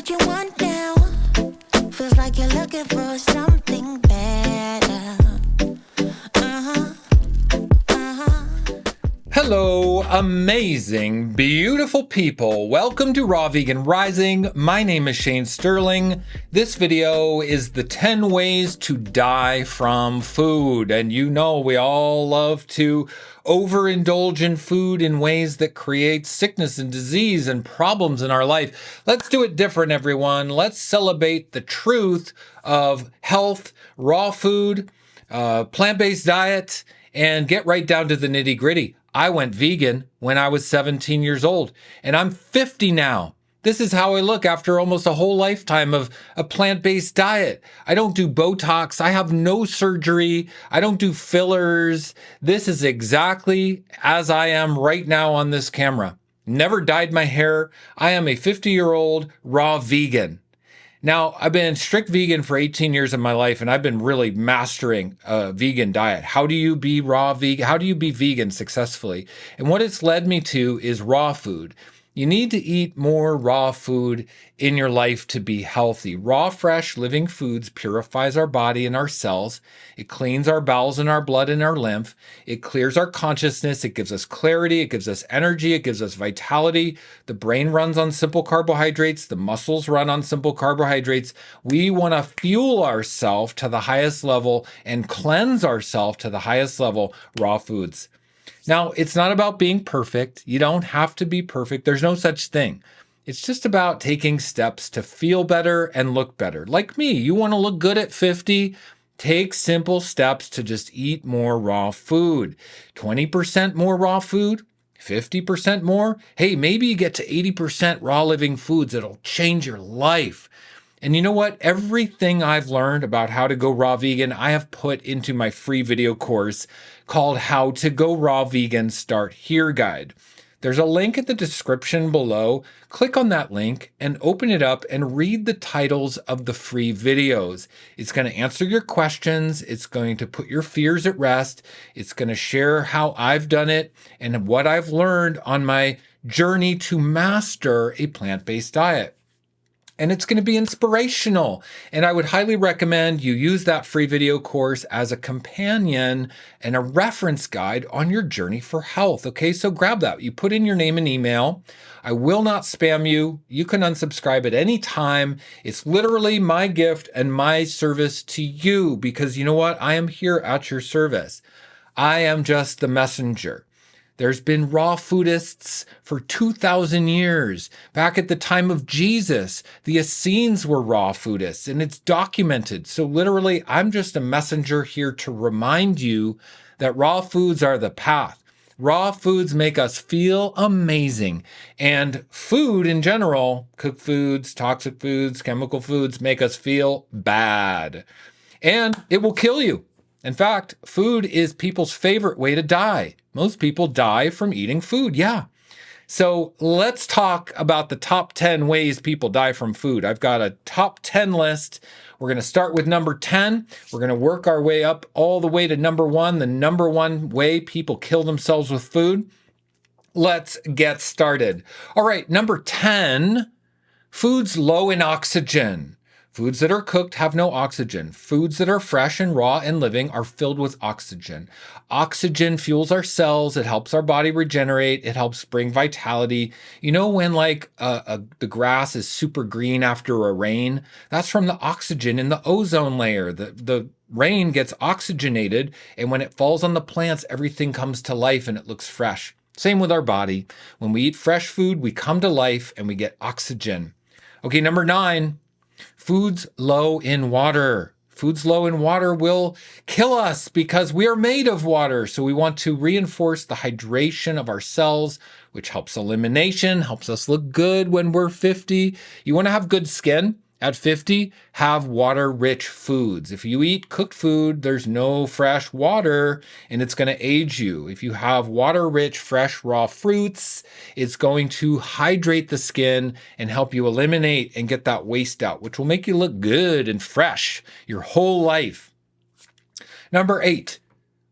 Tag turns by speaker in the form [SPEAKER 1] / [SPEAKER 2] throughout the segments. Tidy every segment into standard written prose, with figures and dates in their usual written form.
[SPEAKER 1] what you want now. Feels like you're looking for something better.
[SPEAKER 2] Hello, amazing, beautiful people. Welcome to Raw Vegan Rising. My name is Shane Sterling. This video is the 10 ways to die from food. And you know, we all love to overindulge in food in ways that create sickness and disease and problems in our life. Let's do it different, everyone. Let's celebrate the truth of health, raw food, plant-based diet, and get right down to the nitty-gritty. I went vegan when I was 17 years old, and I'm 50 now. This is how I look after almost a whole lifetime of a plant-based diet. I don't do Botox. I have no surgery. I don't do fillers. This is exactly as I am right now on this camera. Never dyed my hair. I am a 50-year-old raw vegan. Now, I've been strict vegan for 18 years of my life, and I've been really mastering a vegan diet. How do you be raw vegan? How do you be vegan successfully? And what it's led me to is raw food. You need to eat more raw food in your life to be healthy. Raw, fresh, living foods purifies our body and our cells. It cleans our bowels and our blood and our lymph. It clears our consciousness. It gives us clarity. It gives us energy. It gives us vitality. The brain runs on simple carbohydrates. The muscles run on simple carbohydrates. We want to fuel ourselves to the highest level and cleanse ourselves to the highest level, raw foods. Now, it's not about being perfect. You don't have to be perfect. There's no such thing. It's just about taking steps to feel better and look better. Like me, you want to look good at 50? Take simple steps to just eat more raw food. 20% more raw food, 50% more. Hey, maybe you get to 80% raw living foods. It'll change your life. And you know what? Everything I've learned about how to go raw vegan, I have put into my free video course called How to Go Raw Vegan Start Here Guide. There's a link in the description below. Click on that link and open it up and read the titles of the free videos. It's going to answer your questions. It's going to put your fears at rest. It's going to share how I've done it and what I've learned on my journey to master a plant-based diet. And it's going to be inspirational. And I would highly recommend you use that free video course as a companion and a reference guide on your journey for health. Okay, so grab that. You put in your name and email. I will not spam you. You can unsubscribe at any time. It's literally my gift and my service to you because you know what? I am here at your service. I am just the messenger. There's been raw foodists for 2,000 years. Back at the time of Jesus, the Essenes were raw foodists, and it's documented. So literally, I'm just a messenger here to remind you that raw foods are the path. Raw foods make us feel amazing. And food in general, cooked foods, toxic foods, chemical foods, make us feel bad. And it will kill you. In fact, food is people's favorite way to die. Most people die from eating food, yeah. So let's talk about the top 10 ways people die from food. I've got a top 10 list. We're going to start with number 10. We're going to work our way up all the way to number 1, the number 1 way people kill themselves with food. Let's get started. All right, number 10, foods low in oxygen. Foods that are cooked have no oxygen. Foods that are fresh and raw and living are filled with oxygen. Oxygen fuels our cells. It helps our body regenerate. It helps bring vitality. You know when the grass is super green after a rain? That's from the oxygen in the ozone layer. The rain gets oxygenated, and when it falls on the plants, everything comes to life and it looks fresh. Same with our body. When we eat fresh food, we come to life and we get oxygen. Okay, number 9. Foods low in water. Foods low in water will kill us because we are made of water. So we want to reinforce the hydration of our cells, which helps elimination, helps us look good when we're 50. You want to have good skin? At 50, have water-rich foods. If you eat cooked food, there's no fresh water, and it's going to age you. If you have water-rich, fresh, raw fruits, it's going to hydrate the skin and help you eliminate and get that waste out, which will make you look good and fresh your whole life. Number 8,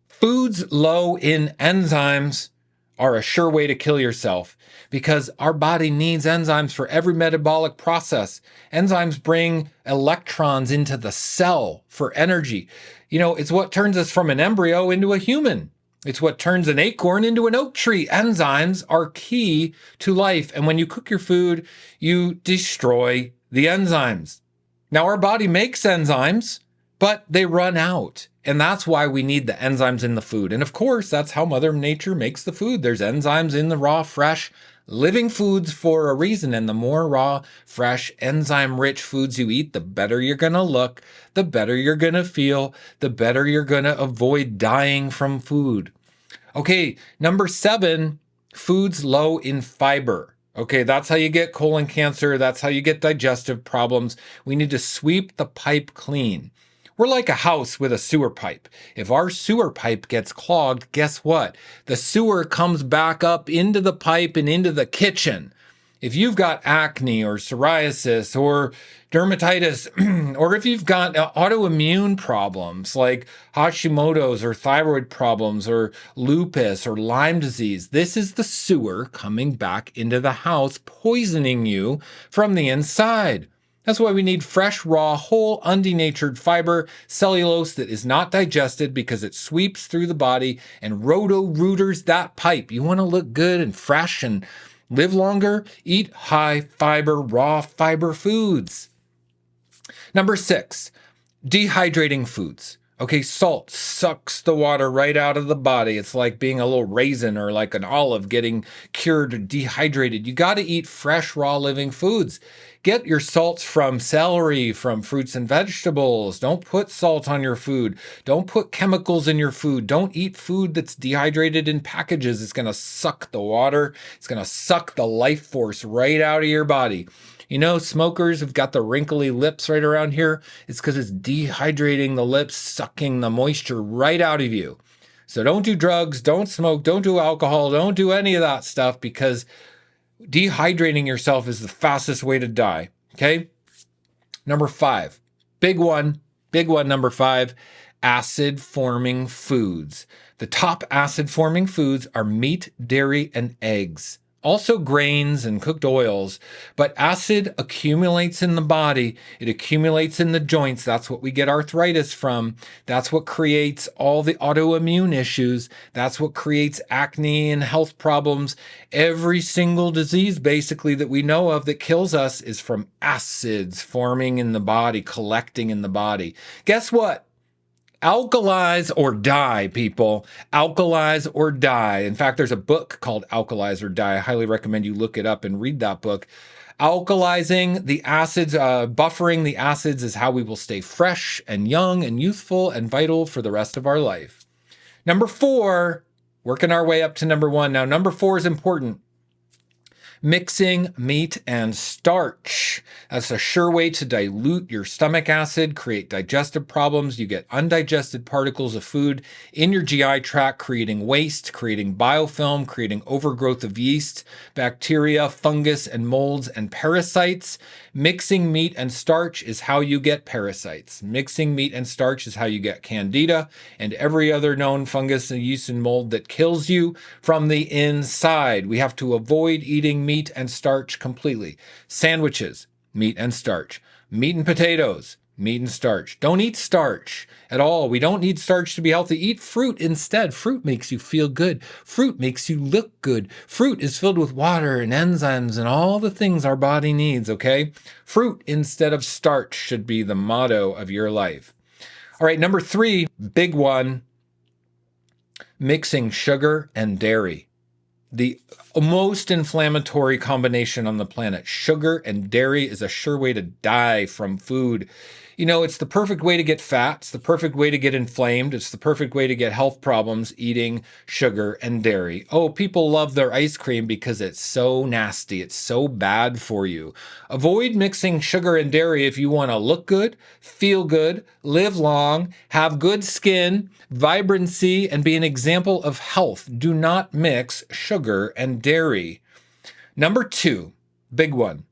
[SPEAKER 2] foods low in enzymes are a sure way to kill yourself because our body needs enzymes for every metabolic process. Enzymes bring electrons into the cell for energy. It's what turns us from an embryo into a human. It's what turns an acorn into an oak tree. Enzymes are key to life. And when you cook your food, you destroy the enzymes. Now, our body makes enzymes, but they run out. And that's why we need the enzymes in the food. And of course, that's how Mother Nature makes the food. There's enzymes in the raw, fresh, living foods for a reason. And the more raw, fresh, enzyme-rich foods you eat, the better you're going to look, the better you're going to feel, the better you're going to avoid dying from food. Okay, number 7, foods low in fiber. Okay, that's how you get colon cancer. That's how you get digestive problems. We need to sweep the pipe clean. We're like a house with a sewer pipe. If our sewer pipe gets clogged, guess what? The sewer comes back up into the pipe and into the kitchen. If you've got acne or psoriasis or dermatitis, or if you've got autoimmune problems like Hashimoto's or thyroid problems or lupus or Lyme disease, this is the sewer coming back into the house, poisoning you from the inside. That's why we need fresh, raw, whole, undenatured fiber, cellulose that is not digested because it sweeps through the body and roto-rooters that pipe. You want to look good and fresh and live longer? Eat high fiber, raw fiber foods. Number 6, dehydrating foods. Okay, salt sucks the water right out of the body. It's like being a little raisin or like an olive getting cured or dehydrated. You got to eat fresh, raw, living foods. Get your salts from celery, from fruits and vegetables. Don't put salt on your food. Don't put chemicals in your food. Don't eat food that's dehydrated in packages. It's going to suck the water. It's going to suck the life force right out of your body. Smokers have got the wrinkly lips right around here. It's because it's dehydrating the lips, sucking the moisture right out of you. So don't do drugs, don't smoke, don't do alcohol, don't do any of that stuff because dehydrating yourself is the fastest way to die. Okay? Number 5, big one, number 5, acid-forming foods. The top acid-forming foods are meat, dairy, and eggs. Also grains and cooked oils, but acid accumulates in the body. It accumulates in the joints. That's what we get arthritis from. That's what creates all the autoimmune issues. That's what creates acne and health problems. Every single disease basically that we know of that kills us is from acids forming in the body, collecting in the body. Guess what? Alkalize or die, people. Alkalize or die. In fact, there's a book called Alkalize or Die. I highly recommend you look it up and read that book. Alkalizing the acids, buffering the acids is how we will stay fresh and young and youthful and vital for the rest of our life. Number 4, working our way up to number 1. Now, number 4 is important. Mixing meat and starch. That's a sure way to dilute your stomach acid, create digestive problems. You get undigested particles of food in your GI tract, creating waste, creating biofilm, creating overgrowth of yeast, bacteria, fungus, and molds and parasites. Mixing meat and starch is how you get parasites. Mixing meat and starch is how you get candida and every other known fungus and yeast and mold that kills you from the inside. We have to avoid eating meat and starch completely. Sandwiches, meat and starch. Meat and potatoes, meat and starch. Don't eat starch at all. We don't need starch to be healthy. Eat fruit instead. Fruit makes you feel good. Fruit makes you look good. Fruit is filled with water and enzymes and all the things our body needs, okay? Fruit instead of starch should be the motto of your life. All right, number 3, big one, mixing sugar and dairy. The most inflammatory combination on the planet. Sugar and dairy is a sure way to die from food. It's the perfect way to get fat. It's the perfect way to get inflamed. It's the perfect way to get health problems, eating sugar and dairy. Oh, people love their ice cream because it's so nasty. It's so bad for you. Avoid mixing sugar and dairy if you want to look good, feel good, live long, have good skin, vibrancy, and be an example of health. Do not mix sugar and dairy. Number 2, big one.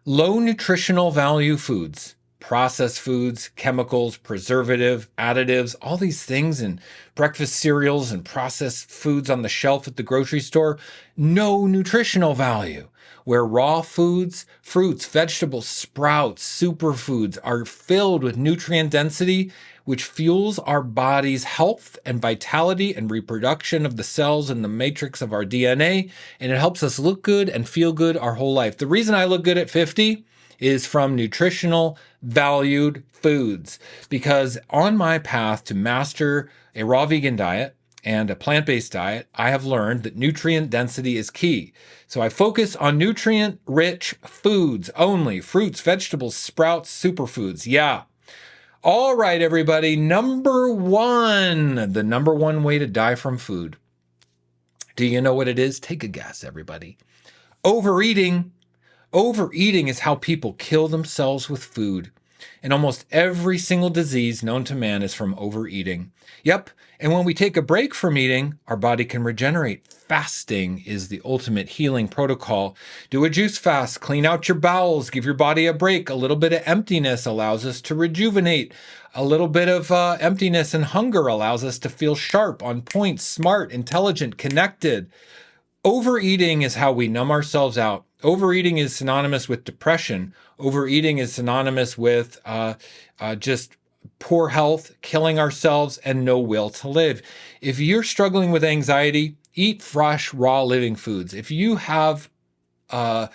[SPEAKER 2] Low nutritional value foods. processed foods, chemicals, preservative, additives, all these things in breakfast cereals and processed foods on the shelf at the grocery store, no nutritional value. Where raw foods, fruits, vegetables, sprouts, superfoods are filled with nutrient density, which fuels our body's health and vitality and reproduction of the cells in the matrix of our DNA, and it helps us look good and feel good our whole life. The reason I look good at 50 is from nutritional valued foods, because on my path to master a raw vegan diet and a plant-based diet, I have learned that nutrient density is key. So I focus on nutrient-rich foods only: fruits, vegetables, sprouts, superfoods. Yeah. All right, everybody. Number one, the number one way to die from food. Do you know what it is? Take a guess, everybody. Overeating. Overeating is how people kill themselves with food. And almost every single disease known to man is from overeating. Yep. And when we take a break from eating, our body can regenerate. Fasting is the ultimate healing protocol. Do a juice fast, clean out your bowels, give your body a break. A little bit of emptiness allows us to rejuvenate. A little bit of emptiness and hunger allows us to feel sharp, on point, smart, intelligent, connected. Overeating is how we numb ourselves out. Overeating is synonymous with depression. Overeating is synonymous with just poor health, killing ourselves, and no will to live. If you're struggling with anxiety, eat fresh, raw, living foods. If you have a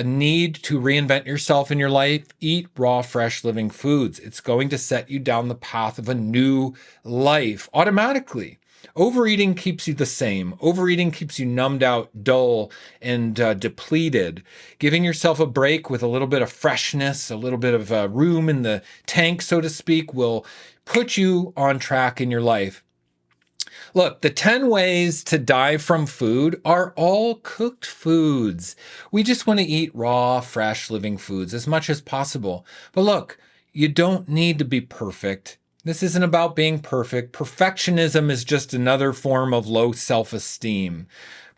[SPEAKER 2] need to reinvent yourself in your life, eat raw, fresh, living foods. It's going to set you down the path of a new life automatically. Overeating keeps you the same. Overeating keeps you numbed out, dull, and depleted. Giving yourself a break with a little bit of freshness, a little bit of room in the tank, so to speak, will put you on track in your life. Look, the 10 ways to die from food are all cooked foods. We just want to eat raw, fresh, living foods as much as possible. But look, you don't need to be perfect. This isn't about being perfect. Perfectionism is just another form of low self-esteem.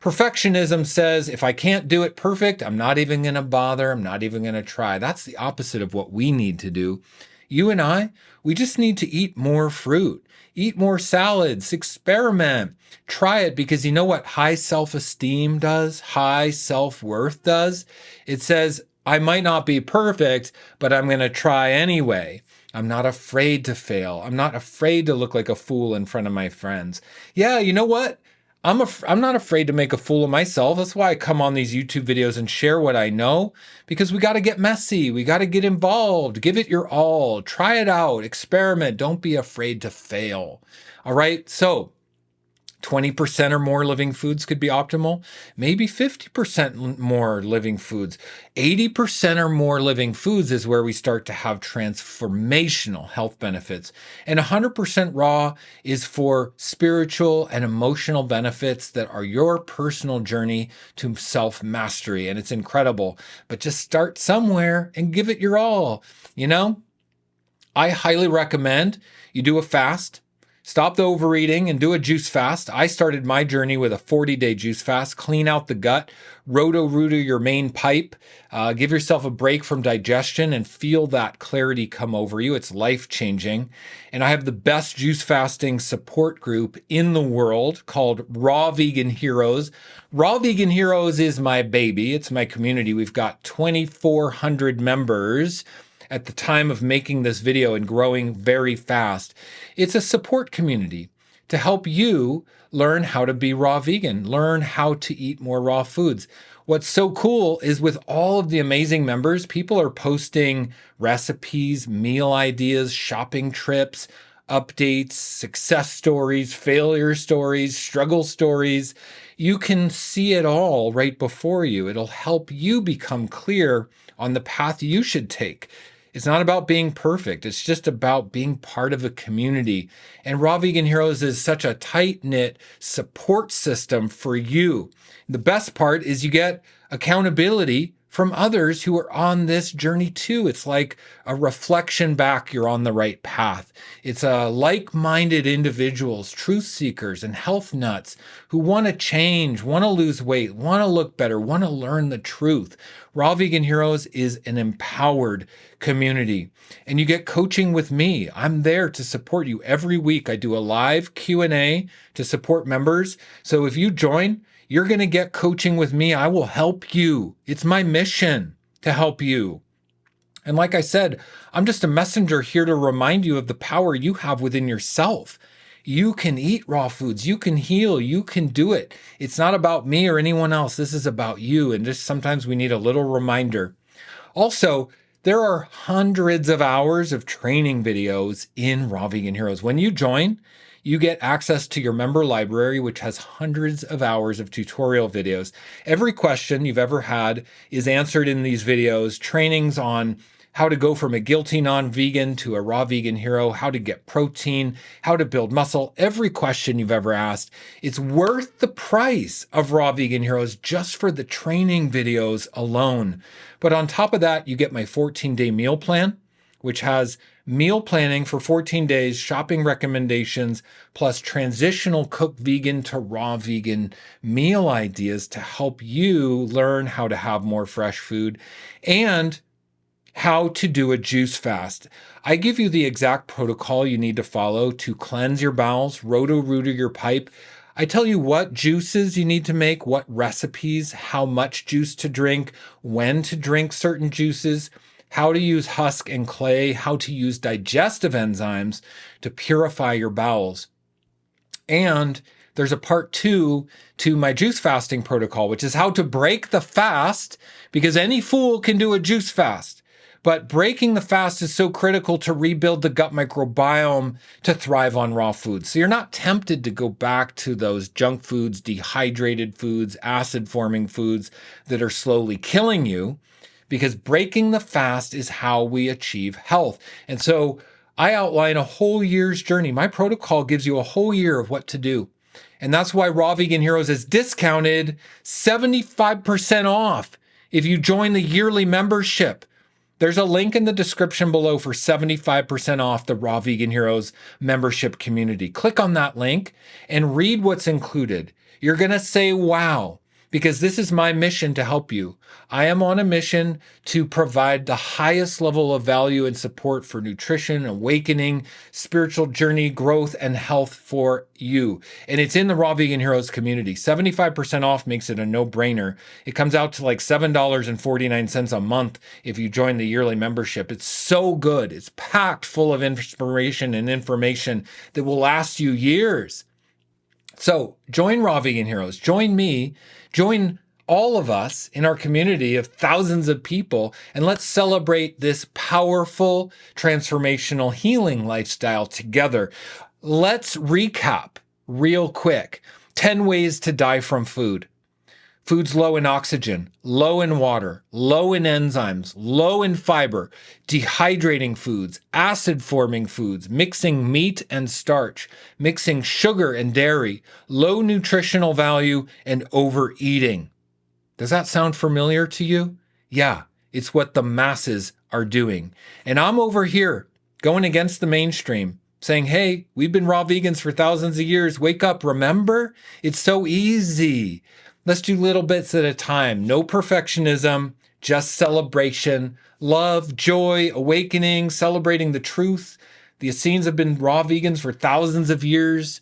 [SPEAKER 2] Perfectionism says, if I can't do it perfect, I'm not even going to bother. I'm not even going to try. That's the opposite of what we need to do. You and I, we just need to eat more fruit, eat more salads, experiment, try it, because you know what high self-esteem does? High self-worth does? It says, I might not be perfect, but I'm going to try anyway. I'm not afraid to fail. I'm not afraid to look like a fool in front of my friends. Yeah, you know what? I'm not afraid to make a fool of myself. That's why I come on these YouTube videos and share what I know, because we got to get messy. We got to get involved. Give it your all. Try it out. Experiment. Don't be afraid to fail. All right. So 20% or more living foods could be optimal. Maybe 50% more living foods. 80% or more living foods is where we start to have transformational health benefits. And 100% raw is for spiritual and emotional benefits that are your personal journey to self-mastery. And it's incredible. But just start somewhere and give it your all. You know, I highly recommend you do a fast. Stop the overeating and do a juice fast. I started my journey with a 40-day juice fast. Clean out the gut, roto-rooter your main pipe, give yourself a break from digestion and feel that clarity come over you. It's life-changing. And I have the best juice fasting support group in the world called Raw Vegan Heroes. Raw Vegan Heroes is my baby. It's my community. We've got 2,400 members at the time of making this video and growing very fast. It's a support community to help you learn how to be raw vegan, learn how to eat more raw foods. What's so cool is with all of the amazing members, people are posting recipes, meal ideas, shopping trips, updates, success stories, failure stories, struggle stories. You can see it all right before you. It'll help you become clear on the path you should take. It's not about being perfect. It's just about being part of a community. And Raw Vegan Heroes is such a tight-knit support system for you. The best part is you get accountability from others who are on this journey too. It's like a reflection back, you're on the right path. It's like-minded individuals, truth seekers, and health nuts who want to change, want to lose weight, want to look better, want to learn the truth. Raw Vegan Heroes is an empowered community, and you get coaching with me. I'm there to support you every week. I do a live Q&A to support members. So if you join, you're going to get coaching with me. I will help you. It's my mission to help you. And like I said, I'm just a messenger here to remind you of the power you have within yourself. You can eat raw foods. You can heal. You can do it. It's not about me or anyone else. This is about you. And just sometimes we need a little reminder. Also, there are hundreds of hours of training videos in Raw Vegan Heroes. When you join, you get access to your member library, which has hundreds of hours of tutorial videos. Every question you've ever had is answered in these videos, trainings on how to go from a guilty non-vegan to a raw vegan hero, how to get protein, how to build muscle, every question you've ever asked. It's worth the price of Raw Vegan Heroes just for the training videos alone. But on top of that, you get my 14-day meal plan, which has meal planning for 14 days, shopping recommendations, plus transitional cooked vegan to raw vegan meal ideas to help you learn how to have more fresh food and how to do a juice fast. I give you the exact protocol you need to follow to cleanse your bowels, roto-rooter your pipe. I tell you what juices you need to make, what recipes, how much juice to drink, when to drink certain juices, how to use husk and clay, how to use digestive enzymes to purify your bowels. And there's a part 2 to my juice fasting protocol, which is how to break the fast, because any fool can do a juice fast. But breaking the fast is so critical to rebuild the gut microbiome to thrive on raw foods. So you're not tempted to go back to those junk foods, dehydrated foods, acid-forming foods that are slowly killing you, because breaking the fast is how we achieve health. And so I outline a whole year's journey. My protocol gives you a whole year of what to do. And that's why Raw Vegan Heroes is discounted 75% off if you join the yearly membership. There's a link in the description below for 75% off the Raw Vegan Heroes membership community. Click on that link and read what's included. You're going to say, wow, because this is my mission to help you. I am on a mission to provide the highest level of value and support for nutrition, awakening, spiritual journey, growth, and health for you. And it's in the Raw Vegan Heroes community. 75% off makes it a no-brainer. It comes out to like $7.49 a month if you join the yearly membership. It's so good. It's packed full of inspiration and information that will last you years. So join Raw Vegan Heroes, join me, join all of us in our community of thousands of people, and let's celebrate this powerful, transformational healing lifestyle together. Let's recap real quick. 10 ways to die from food. Foods low in oxygen, low in water, low in enzymes, low in fiber, dehydrating foods, acid-forming foods, mixing meat and starch, mixing sugar and dairy, low nutritional value, and overeating. Does that sound familiar to you? Yeah, it's what the masses are doing. And I'm over here going against the mainstream, saying, hey, we've been raw vegans for thousands of years. Wake up, remember? It's so easy. Let's do little bits at a time. No perfectionism, just celebration, love, joy, awakening, celebrating the truth. The Essenes have been raw vegans for thousands of years.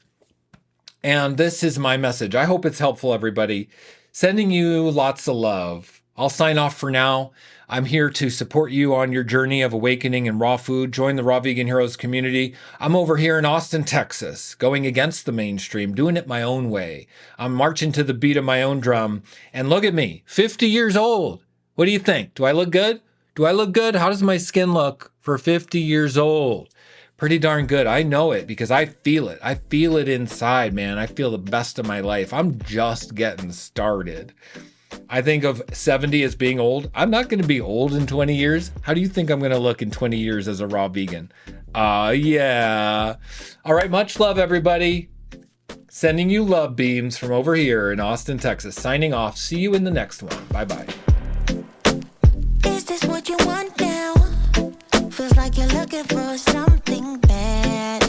[SPEAKER 2] And this is my message. I hope it's helpful, everybody. Sending you lots of love. I'll sign off for now. I'm here to support you on your journey of awakening in raw food. Join the Raw Vegan Heroes community. I'm over here in Austin, Texas, going against the mainstream, doing it my own way. I'm marching to the beat of my own drum. And look at me, 50 years old. What do you think? Do I look good? Do I look good? How does my skin look for 50 years old? Pretty darn good. I know it because I feel it. I feel it inside, man. I feel the best of my life. I'm just getting started. I think of 70 as being old. I'm not going to be old in 20 years. How do you think I'm going to look in 20 years as a raw vegan? Yeah. All right. Much love, everybody. Sending you love beams from over here in Austin, Texas. Signing off. See you in the next one. Bye-bye.
[SPEAKER 1] this what you want now? Feels like you're looking for something better.